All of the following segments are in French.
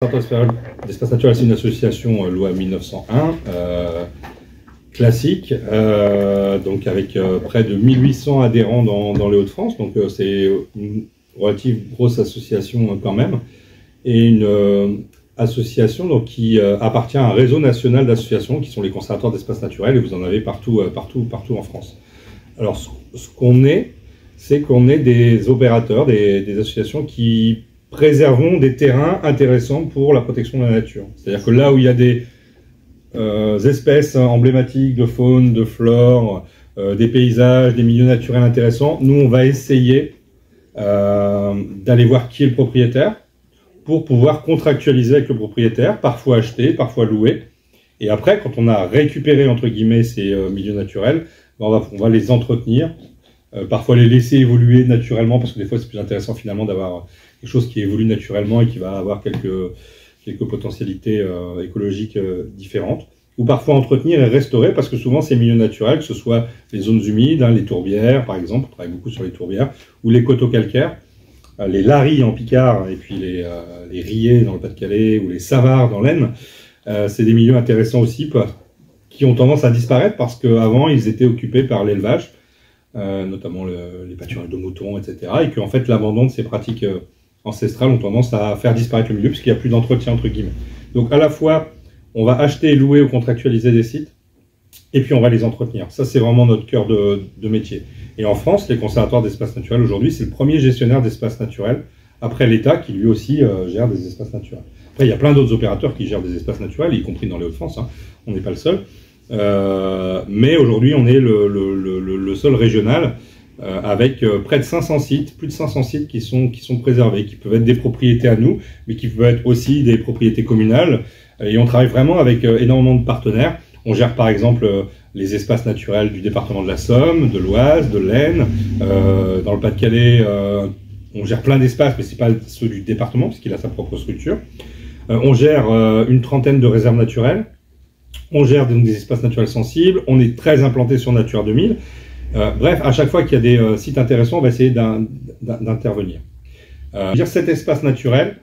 D'Espace Naturel, c'est une association loi 1901, classique, donc avec près de 1800 adhérents dans les Hauts-de-France, donc c'est une relative grosse association quand même, et une association donc, qui appartient à un réseau national d'associations qui sont les conservatoires d'espaces naturels, et vous en avez partout en France. Alors ce qu'on est, c'est qu'on est des opérateurs, des associations qui préservons des terrains intéressants pour la protection de la nature. C'est-à-dire que là où il y a des espèces emblématiques de faune, de flore, des paysages, des milieux naturels intéressants, nous on va essayer d'aller voir qui est le propriétaire pour pouvoir contractualiser avec le propriétaire, parfois acheter, parfois louer. Et après, quand on a récupéré entre guillemets ces milieux naturels, on va les entretenir, parfois les laisser évoluer naturellement, parce que des fois c'est plus intéressant finalement d'avoir quelque chose qui évolue naturellement et qui va avoir quelques potentialités écologiques différentes, ou parfois entretenir et restaurer, parce que souvent ces milieux naturels, que ce soit les zones humides, les tourbières par exemple, on travaille beaucoup sur les tourbières, ou les coteaux calcaires, les laris en Picard, et puis les riets dans le Pas-de-Calais, ou les savards dans l'Aisne, c'est des milieux intéressants aussi, qui ont tendance à disparaître, parce qu'avant ils étaient occupés par l'élevage, notamment les pâturages de moutons, etc., et qu'en fait l'abandon de ces pratiques ancestrales ont tendance à faire disparaître le milieu, puisqu'il n'y a plus d'entretien, entre guillemets. Donc à la fois, on va acheter, louer ou contractualiser des sites, et puis on va les entretenir. Ça, c'est vraiment notre cœur de métier. Et en France, les conservatoires d'espaces naturels, aujourd'hui, c'est le premier gestionnaire d'espaces naturels, après l'État, qui lui aussi gère des espaces naturels. Après, il y a plein d'autres opérateurs qui gèrent des espaces naturels, y compris dans les Hauts-de-France, hein. On n'est pas le seul. Mais aujourd'hui, on est le seul régional avec près de 500 sites, plus de 500 sites qui sont préservés, qui peuvent être des propriétés à nous, mais qui peuvent être aussi des propriétés communales. Et on travaille vraiment avec énormément de partenaires. On gère par exemple les espaces naturels du département de la Somme, de l'Oise, de l'Aisne. Dans le Pas-de-Calais, on gère plein d'espaces, mais ce n'est pas ceux du département, puisqu'il a sa propre structure. On gère une trentaine de réserves naturelles. On gère donc des espaces naturels sensibles. On est très implanté sur Natura 2000. Bref, à chaque fois qu'il y a des sites intéressants, on va essayer d'intervenir. Cet espace naturel,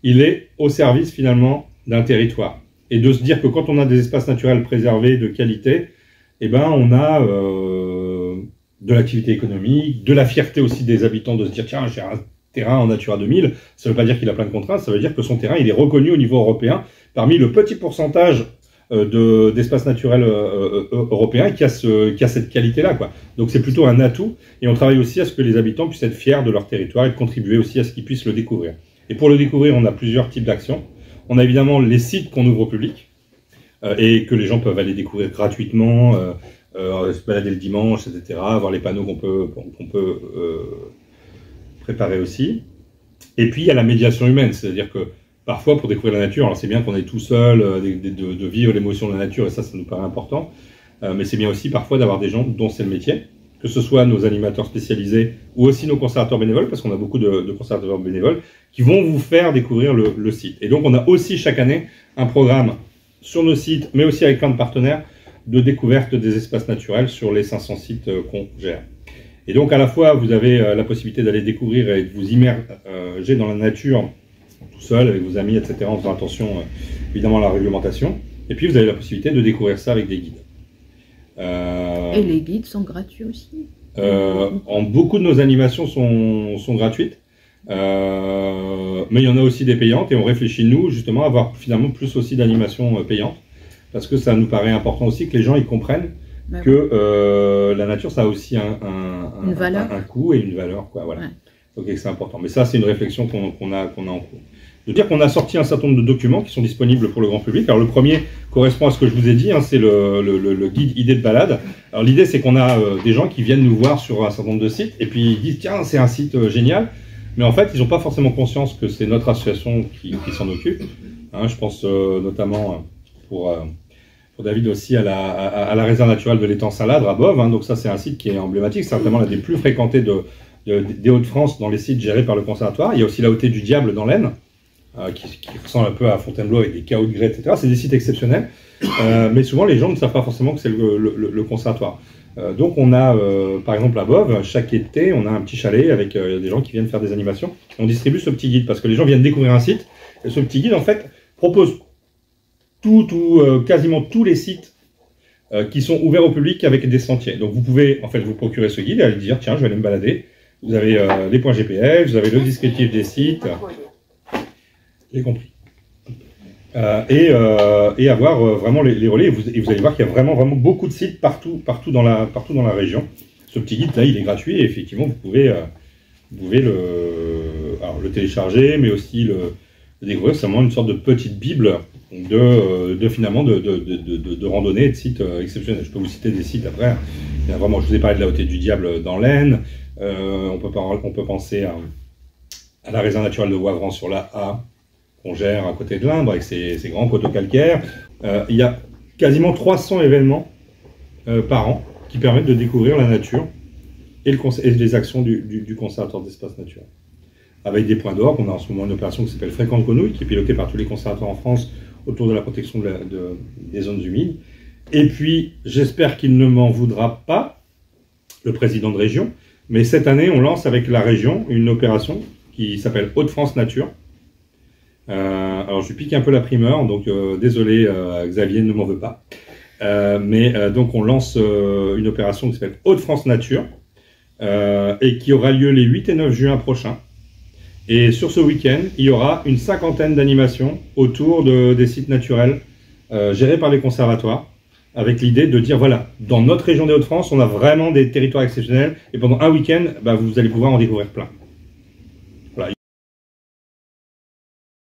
il est au service finalement d'un territoire. Et de se dire que quand on a des espaces naturels préservés de qualité, eh ben, on a de l'activité économique, de la fierté aussi des habitants de se dire tiens, j'ai un terrain en Natura 2000. Ça ne veut pas dire qu'il a plein de contraintes, ça veut dire que son terrain il est reconnu au niveau européen parmi le petit pourcentage d'espaces naturels européens qui a cette qualité-là, quoi. Donc c'est plutôt un atout, et on travaille aussi à ce que les habitants puissent être fiers de leur territoire et contribuer aussi à ce qu'ils puissent le découvrir. Et pour le découvrir, on a plusieurs types d'actions. On a évidemment les sites qu'on ouvre au public et que les gens peuvent aller découvrir gratuitement, se balader le dimanche, etc., voir les panneaux qu'on peut préparer aussi. Et puis il y a la médiation humaine, c'est-à-dire que parfois, pour découvrir la nature, alors c'est bien qu'on est tout seul, de vivre l'émotion de la nature, et ça nous paraît important, mais c'est bien aussi parfois d'avoir des gens dont c'est le métier, que ce soit nos animateurs spécialisés ou aussi nos conservateurs bénévoles, parce qu'on a beaucoup de conservateurs bénévoles, qui vont vous faire découvrir le site. Et donc on a aussi chaque année un programme sur nos sites, mais aussi avec plein de partenaires, de découverte des espaces naturels sur les 500 sites qu'on gère. Et donc à la fois, vous avez la possibilité d'aller découvrir et de vous immerger dans la nature, tout seul, avec vos amis, etc., en faisant attention évidemment à la réglementation. Et puis vous avez la possibilité de découvrir ça avec des guides. Et les guides sont gratuits aussi. Beaucoup de nos animations sont gratuites, mais il y en a aussi des payantes, et on réfléchit nous justement à avoir finalement plus aussi d'animations payantes, parce que ça nous paraît important aussi que les gens ils comprennent que la nature ça a aussi un coût et une valeur, quoi, voilà. Ouais. Donc c'est important. Mais ça c'est une réflexion qu'on a en cours. De dire qu'on a sorti un certain nombre de documents qui sont disponibles pour le grand public. Alors le premier correspond à ce que je vous ai dit, hein, c'est le guide idée de balade. Alors l'idée c'est qu'on a des gens qui viennent nous voir sur un certain nombre de sites, et puis ils disent tiens c'est un site génial, mais en fait ils n'ont pas forcément conscience que c'est notre association qui s'en occupe. Hein, je pense notamment pour David aussi à la réserve naturelle de l'étang Saladre à Boves, hein, donc ça c'est un site qui est emblématique, c'est certainement l'un des plus fréquentés des Hauts-de-France dans les sites gérés par le conservatoire. Il y a aussi la Hauteur du Diable dans l'Aisne, qui ressemble un peu à Fontainebleau avec des chaos de grès, etc. C'est des sites exceptionnels, mais souvent les gens ne savent pas forcément que c'est le conservatoire. Donc on a, par exemple à Boves, chaque été, on a un petit chalet avec des gens qui viennent faire des animations. On distribue ce petit guide parce que les gens viennent découvrir un site, Et ce petit guide, en fait, propose quasiment tous les sites qui sont ouverts au public avec des sentiers. Donc vous pouvez en fait vous procurer ce guide et aller dire tiens, je vais aller me balader. Vous avez les points GPS, vous avez le descriptif des sites. J'ai compris. Et avoir vraiment les relais. Et vous allez voir qu'il y a vraiment beaucoup de sites partout dans la région. Ce petit guide là, il est gratuit et effectivement vous pouvez le télécharger, mais aussi le découvrir. C'est vraiment une sorte de petite bible de randonnée et de sites exceptionnels. Je peux vous citer des sites après. Il y a vraiment, je vous ai parlé de la Hauteur du Diable dans l'Aisne. On peut penser à la réserve naturelle de Wavran sur la A, qu'on gère à côté de l'Indre, avec ses grands coteaux calcaires. Il y a quasiment 300 événements par an qui permettent de découvrir la nature et les actions du conservatoire d'espaces naturels. Avec des points d'orgue, on a en ce moment une opération qui s'appelle Fréquente Grenouille, qui est pilotée par tous les conservateurs en France autour de la protection des zones humides. Et puis, j'espère qu'il ne m'en voudra pas, le président de région, mais cette année, on lance avec la région une opération qui s'appelle Hauts-de-France Nature. Alors, je pique un peu la primeur, donc désolé, Xavier, ne m'en veut pas. Donc, on lance une opération qui s'appelle Hauts-de-France Nature et qui aura lieu les 8 et 9 juin prochains. Et sur ce week-end, il y aura une 50aine d'animations autour des sites naturels gérés par les conservatoires, avec l'idée de dire, voilà, dans notre région des Hauts-de-France, on a vraiment des territoires exceptionnels, et pendant un week-end, vous allez pouvoir en découvrir plein.